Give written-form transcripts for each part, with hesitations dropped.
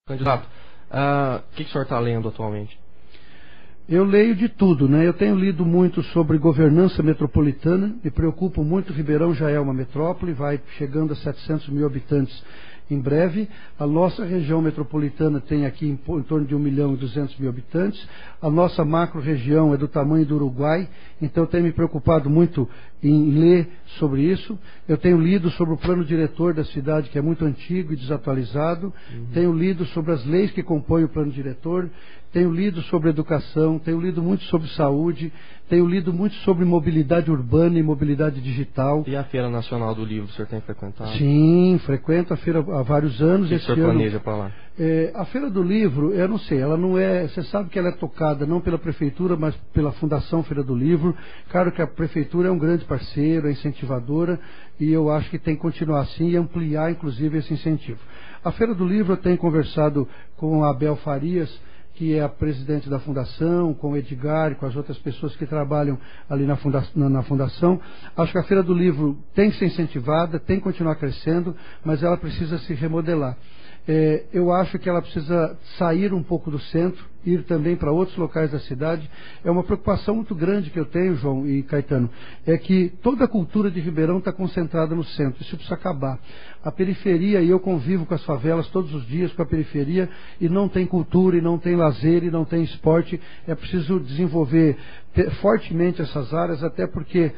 Candidato, o que o senhor está lendo atualmente? Eu leio de tudo, né? Eu tenho lido muito sobre governança metropolitana, me preocupo muito. Ribeirão já é uma metrópole, vai chegando a 700 mil habitantes em breve. A nossa região metropolitana tem aqui em torno de 1.200.000 habitantes. A nossa macro-região é do tamanho do Uruguai, então eu tenho me preocupado muito em ler sobre isso. Eu tenho lido sobre o plano diretor da cidade, que é muito antigo e desatualizado. Tenho lido sobre as leis que compõem o plano diretor. Tenho lido sobre educação, tenho lido muito sobre saúde, tenho lido muito sobre mobilidade urbana e mobilidade digital. E a Feira Nacional do Livro, o senhor tem frequentado? Sim, frequento a feira há vários anos. O que o senhor planeja para lá? A Feira do Livro, eu não sei, ela não é... Você sabe que ela é tocada não pela Prefeitura, mas pela Fundação Feira do Livro. Claro que a Prefeitura é um grande parceiro, é incentivadora, e eu acho que tem que continuar assim e ampliar, inclusive, esse incentivo. A Feira do Livro, eu tenho conversado com a Abel Farias, que é a presidente da Fundação, com o Edgar e com as outras pessoas que trabalham ali na Fundação. Acho que a Feira do Livro tem que ser incentivada, tem que continuar crescendo, mas ela precisa se remodelar. Eu acho que ela precisa sair um pouco do centro, ir também para outros locais da cidade. É uma preocupação muito grande que eu tenho, João e Caetano, é que toda a cultura de Ribeirão está concentrada no centro. Isso precisa acabar. A periferia, e eu convivo com as favelas todos os dias com a periferia, e não tem cultura, e não tem lazer, e não tem esporte. É preciso desenvolver fortemente essas áreas, até porque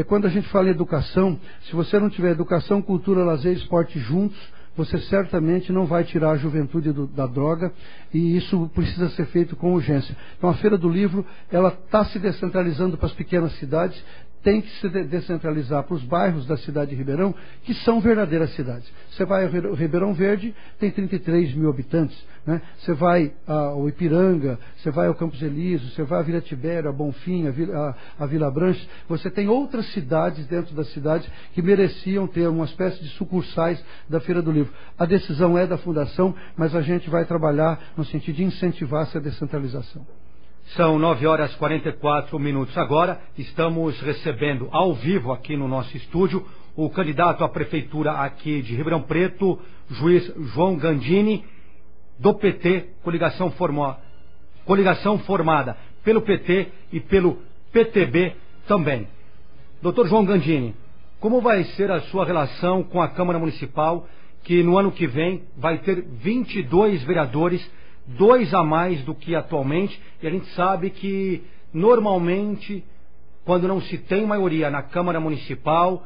quando a gente fala em educação, se você não tiver educação, cultura, lazer e esporte juntos, você certamente não vai tirar a juventude da droga, e isso precisa ser feito com urgência. Então a Feira do Livro, ela está se descentralizando para as pequenas cidades, tem que se descentralizar para os bairros da cidade de Ribeirão, que são verdadeiras cidades. Você vai ao Ribeirão Verde, tem 33 mil habitantes, né? Você vai ao Ipiranga, você vai ao Campos Elíseos, você vai à Vila Tibério, a Bonfim, a Vila Branches. Você tem outras cidades dentro da cidade que mereciam ter uma espécie de sucursais da Feira do Livro. A decisão é da Fundação, mas a gente vai trabalhar no sentido de incentivar essa descentralização. São 9h44. Agora estamos recebendo ao vivo aqui no nosso estúdio o candidato à prefeitura aqui de Ribeirão Preto, juiz João Gandini, do PT, coligação formada pelo PT e pelo PTB também. Doutor João Gandini, como vai ser a sua relação com a Câmara Municipal, que no ano que vem vai ter 22 vereadores, 2 a mais do que atualmente, e a gente sabe que normalmente quando não se tem maioria na Câmara Municipal,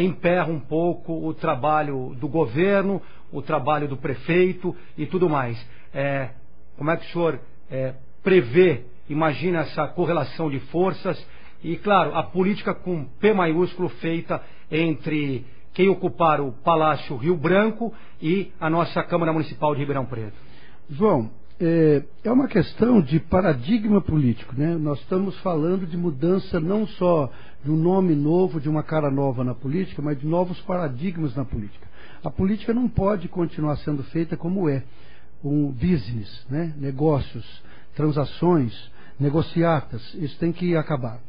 emperra um pouco o trabalho do governo, o trabalho do prefeito e tudo mais. Como é que o senhor prevê, imagina essa correlação de forças e, claro, a política com P maiúsculo feita entre quem ocupar o Palácio Rio Branco e a nossa Câmara Municipal de Ribeirão Preto? João, é uma questão de paradigma político, né? Nós estamos falando de mudança não só de um nome novo, de uma cara nova na política, mas de novos paradigmas na política. A política não pode continuar sendo feita como é, um business, né? Negócios, transações, negociatas, isso tem que acabar.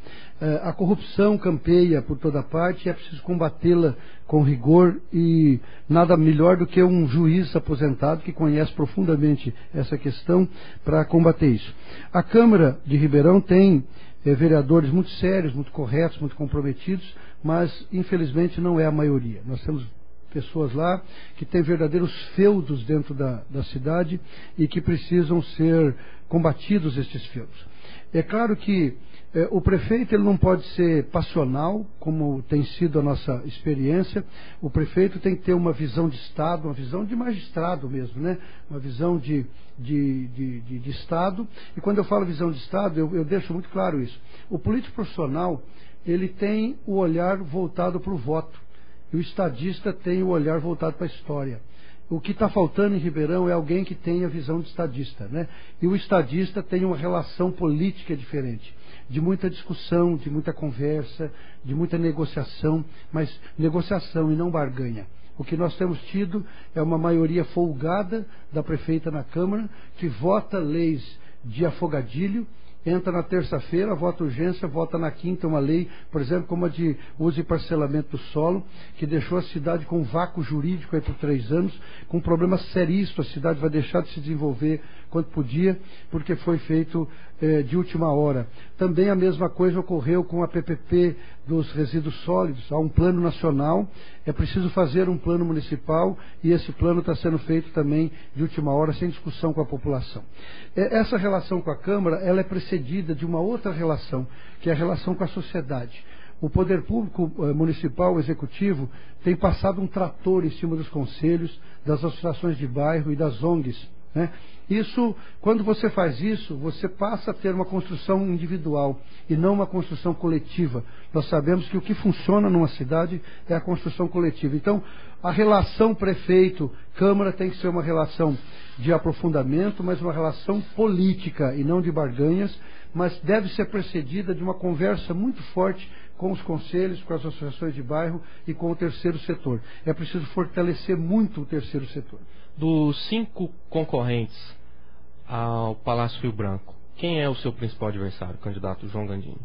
A corrupção campeia por toda parte e é preciso combatê-la com rigor, e nada melhor do que um juiz aposentado que conhece profundamente essa questão para combater isso. A Câmara de Ribeirão tem vereadores muito sérios, muito corretos, muito comprometidos, mas infelizmente não é a maioria. Nós temos pessoas lá que têm verdadeiros feudos dentro da cidade e que precisam ser combatidos estes feudos. É claro que o prefeito ele não pode ser passional, como tem sido a nossa experiência. O prefeito tem que ter uma visão de Estado, uma visão de magistrado mesmo, né? Uma visão de Estado. E quando eu falo visão de Estado, eu deixo muito claro isso. O político profissional, ele tem o olhar voltado para o voto. E o estadista tem o olhar voltado para a história. O que está faltando em Ribeirão é alguém que tenha visão de estadista, né? E o estadista tem uma relação política diferente, de muita discussão, de muita conversa, de muita negociação, mas negociação e não barganha. O que nós temos tido é uma maioria folgada da prefeita na Câmara, que vota leis de afogadilho, entra na terça-feira, vota urgência, vota na quinta uma lei, por exemplo, como a de uso e parcelamento do solo, que deixou a cidade com um vácuo jurídico aí por 3 anos, com um problema seríssimo. A cidade vai deixar de se desenvolver quanto podia, porque foi feito de última hora. Também a mesma coisa ocorreu com a PPP dos resíduos sólidos. Há um plano nacional, é preciso fazer um plano municipal, e esse plano está sendo feito também de última hora, sem discussão com a população. Essa relação com a Câmara, ela é precedida de uma outra relação, que é a relação com a sociedade. O poder público municipal, executivo, tem passado um trator em cima dos conselhos, das associações de bairro e das ONGs, né? Isso, quando você faz isso, você passa a ter uma construção individual e não uma construção coletiva. Nós sabemos que o que funciona numa cidade é a construção coletiva. Então, a relação prefeito-Câmara tem que ser uma relação de aprofundamento, mas uma relação política e não de barganhas, mas deve ser precedida de uma conversa muito forte com os conselhos, com as associações de bairro e com o terceiro setor. É preciso fortalecer muito o terceiro setor. Dos 5 concorrentes ao Palácio Rio Branco, quem é o seu principal adversário, candidato João Gandini?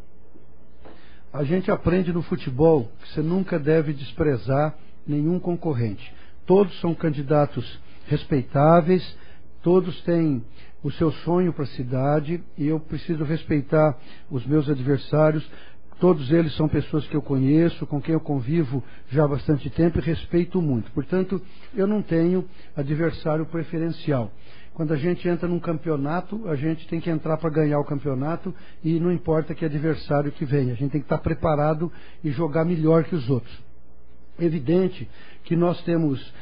A gente aprende no futebol que você nunca deve desprezar nenhum concorrente. Todos são candidatos respeitáveis, todos têm o seu sonho para a cidade, e eu preciso respeitar os meus adversários. Todos eles são pessoas que eu conheço, com quem eu convivo já há bastante tempo e respeito muito. Portanto, eu não tenho adversário preferencial. Quando a gente entra num campeonato, a gente tem que entrar para ganhar o campeonato, e não importa que adversário que venha. A gente tem que estar preparado e jogar melhor que os outros. É evidente que nós temos,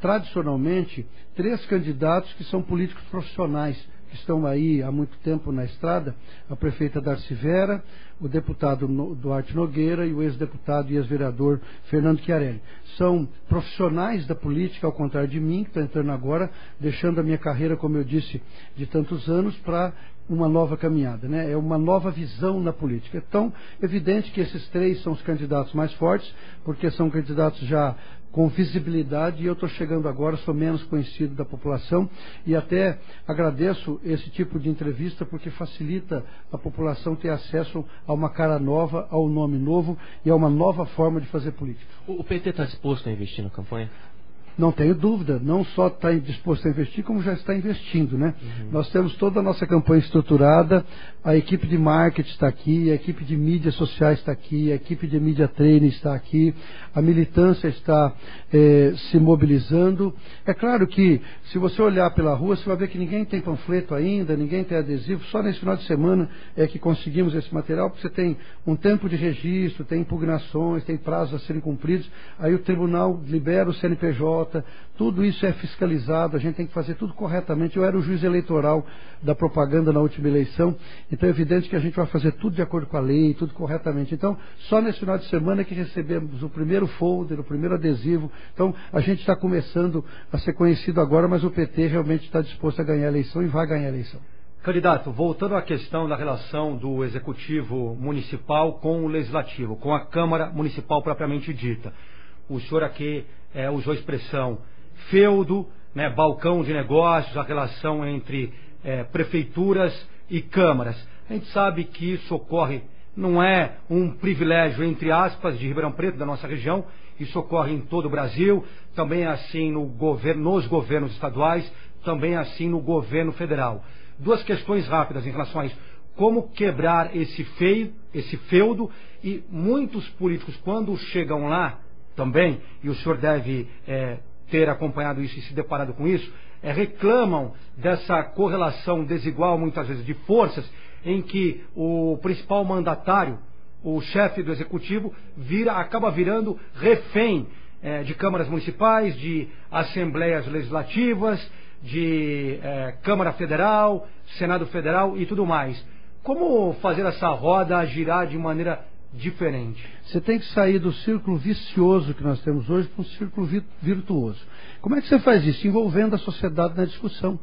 tradicionalmente, 3 candidatos que são políticos profissionais, que estão aí há muito tempo na estrada: a prefeita Darcy Vera, o deputado Duarte Nogueira e o ex-deputado e ex-vereador Fernando Chiarelli. São profissionais da política, ao contrário de mim, que estou entrando agora, deixando a minha carreira, como eu disse, de tantos anos, para uma nova caminhada, né? É uma nova visão na política. Então, evidente que esses 3 são os candidatos mais fortes, porque são candidatos já com visibilidade, e eu estou chegando agora, sou menos conhecido da população, e até agradeço esse tipo de entrevista, porque facilita a população ter acesso a uma cara nova, a um nome novo e a uma nova forma de fazer política. O PT está disposto a investir na campanha? Não tenho dúvida, não só está disposto a investir, como já está investindo, né? Nós temos toda a nossa campanha estruturada, a equipe de marketing está aqui, a equipe de mídias sociais está aqui, a equipe de media training está aqui, a militância está se mobilizando. É claro que, se você olhar pela rua, você vai ver que ninguém tem panfleto ainda, ninguém tem adesivo. Só nesse final de semana é que conseguimos esse material, porque você tem um tempo de registro, tem impugnações, tem prazos a serem cumpridos, aí o tribunal libera o CNPJ, tudo isso é fiscalizado, a gente tem que fazer tudo corretamente. Eu era o juiz eleitoral da propaganda na última eleição, então é evidente que a gente vai fazer tudo de acordo com a lei, tudo corretamente. Então, só nesse final de semana que recebemos o primeiro folder, o primeiro adesivo. Então, a gente está começando a ser conhecido agora, mas o PT realmente está disposto a ganhar a eleição e vai ganhar a eleição. Candidato, voltando à questão da relação do Executivo Municipal com o Legislativo, com a Câmara Municipal propriamente dita. O senhor aqui usou a expressão feudo, né, balcão de negócios, a relação entre prefeituras e câmaras. A gente sabe que isso ocorre, não é um privilégio, entre aspas, de Ribeirão Preto, da nossa região. Isso ocorre em todo o Brasil, também é assim nos governos estaduais, também é assim no governo federal. 2 questões rápidas em relação a isso. Como quebrar esse feudo, e muitos políticos, quando chegam lá também, e o senhor deve ter acompanhado isso e se deparado com isso, reclamam dessa correlação desigual, muitas vezes, de forças, em que o principal mandatário, o chefe do executivo, acaba virando refém de câmaras municipais, de assembleias legislativas, de Câmara Federal, Senado Federal e tudo mais. Como fazer essa roda girar de maneira diferente? Você tem que sair do círculo vicioso que nós temos hoje para um círculo virtuoso. Como é que você faz isso? Envolvendo a sociedade na discussão.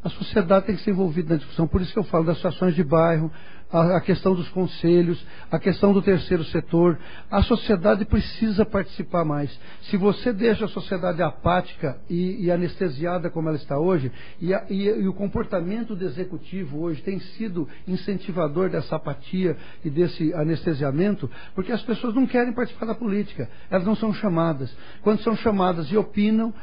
A sociedade tem que ser envolvida na discussão. Por isso que eu falo das associações de bairro, a questão dos conselhos, a questão do terceiro setor. A sociedade precisa participar mais. Se você deixa a sociedade apática e anestesiada como ela está hoje, e o comportamento do executivo hoje tem sido incentivador dessa apatia e desse anestesiamento, porque as pessoas não querem participar da política, elas não são chamadas. Quando são chamadas e opinam,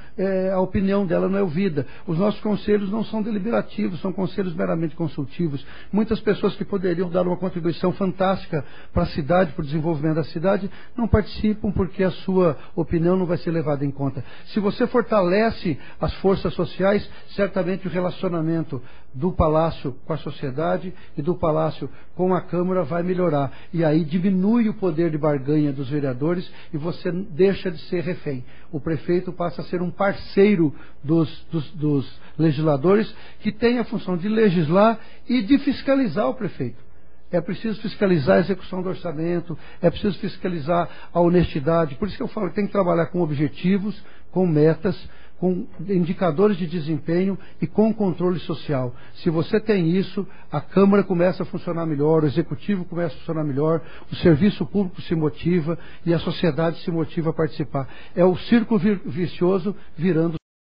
a opinião dela não é ouvida. Os nossos conselhos não são deliberativos, são conselhos meramente consultivos. Muitas pessoas que poderiam dar uma contribuição fantástica para a cidade, para o desenvolvimento da cidade, não participam porque a sua opinião não vai ser levada em conta. Se você fortalece as forças sociais, certamente o relacionamento do Palácio com a sociedade e do Palácio com a Câmara vai melhorar. E aí diminui o poder de barganha dos vereadores e você deixa de ser refém. O prefeito passa a ser um parceiro dos legisladores, que tem a função de legislar e de fiscalizar o prefeito. É preciso fiscalizar a execução do orçamento, é preciso fiscalizar a honestidade. Por isso que eu falo que tem que trabalhar com objetivos, com metas, com indicadores de desempenho e com controle social. Se você tem isso, a Câmara começa a funcionar melhor, o Executivo começa a funcionar melhor, o serviço público se motiva e a sociedade se motiva a participar. É o círculo vicioso virando